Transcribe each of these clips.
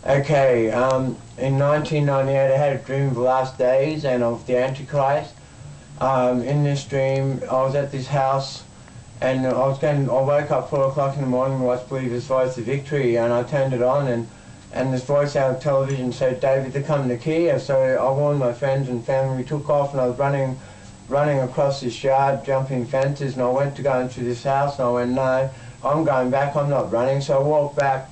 Okay, in 1998 I had a dream of the last days and of the Antichrist. In this dream I was at this house and I woke up 4 o'clock in the morning and watched Believer's Voice of Victory, and I turned it on, and this voice out of television said, "David, they're coming to Kiev." So I warned my friends and family. We took off and I was running across this yard, jumping fences, and I went to go into this house and I went, "No, I'm going back, I'm not running." So I walked back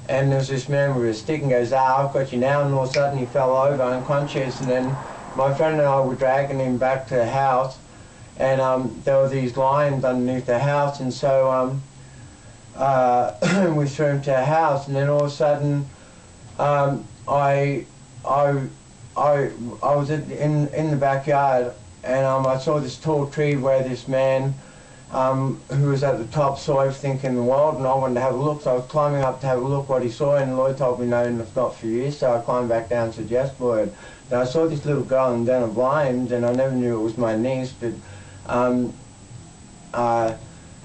and there was this man with a stick and goes, "Ah, I've got you now," and all of a sudden he fell over unconscious, and then my friend and I were dragging him back to the house, and there were these lions underneath the house, and so we threw him to the house, and then all of a sudden I was in the backyard, and I saw this tall tree where this man who was at the top saw everything in the world, and I wanted to have a look, so I was climbing up to have a look what he saw, and the Lord told me, "No, it's not for you." So I climbed back down and said, "Yes, Lord." And I saw this little girl in Den of Lions, and I never knew it was my niece, but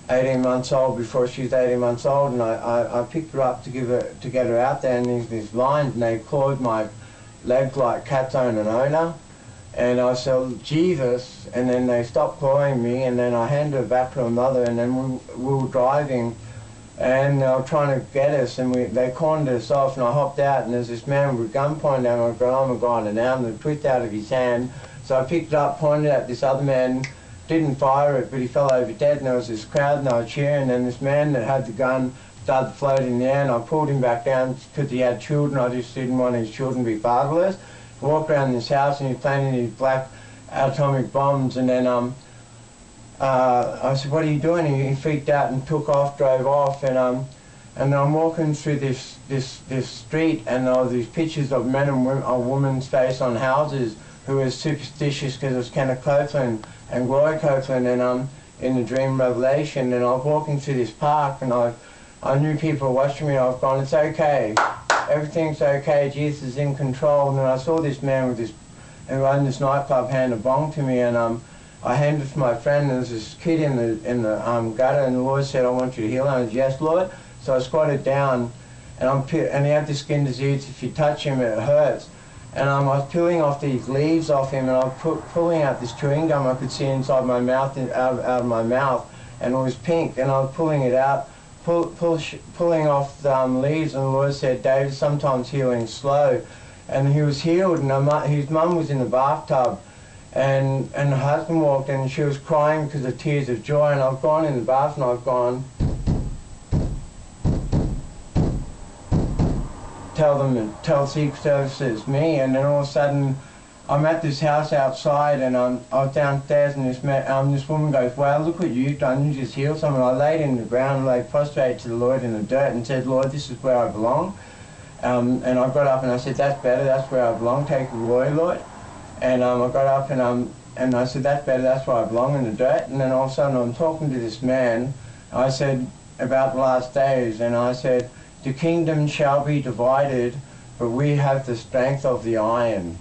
18 months old, before she was 18 months old, and I picked her up to get her out there, and there's these lions, and they clawed my legs like cats own an owner. And I said, "Jesus," and then they stopped clawing me, and then I handed her back to her mother, and then we were driving, and they were trying to get us, and they cornered us off, and I hopped out, and there's this man with a gun pointed at me. I go, "Oh my God," and now the twist out of his hand. So I picked it up, pointed at this other man, didn't fire it, but he fell over dead, and there was this crowd, and they were cheering, and this man that had the gun started floating in the air, and I pulled him back down because he had children. I just didn't want his children to be fatherless. Walked around this house, and he was planting these black atomic bombs, and then I said, "What are you doing?" And he freaked out and took off, drove off, and then I'm walking through this street, and there were these pictures of men and women, a woman's face on houses who was superstitious because it was Kenneth Copeland and Gloria Copeland, and in the Dream Revelation, and I was walking through this park, and I knew people were watching me, and I was going, "It's okay. Everything's okay, Jesus is in control." And then I saw this man with this, who owned this nightclub, hand a bong to me, and I handed it to my friend, and there was this kid in the gutter, and the Lord said, "I want you to heal him." I said, "Yes, Lord." So I squatted down, and he had this skin disease. If you touch him, it hurts. And I was peeling off these leaves off him, and I was pulling out this chewing gum I could see inside my mouth, out of my mouth, and it was pink, and I was pulling it out, pulling off the leaves, and the Lord said, "David, sometimes healing's slow." And he was healed, and his mum was in the bathtub, and her husband walked in, and she was crying because of tears of joy, and I've gone in the bath, and I've gone, tell Secret Service it's me, and then all of a sudden I'm at this house outside, and I was downstairs, and this woman goes, "Wow, look what you've done, you just healed someone." I laid in the ground, lay prostrate to the Lord in the dirt, and said, "Lord, this is where I belong." And I got up and I said, "That's better, that's where I belong, take the glory, Lord." And I got up and I said, "That's better, that's where I belong, in the dirt." And then all of a sudden I'm talking to this man, I said, about the last days, and I said, "The kingdom shall be divided, but we have the strength of the iron."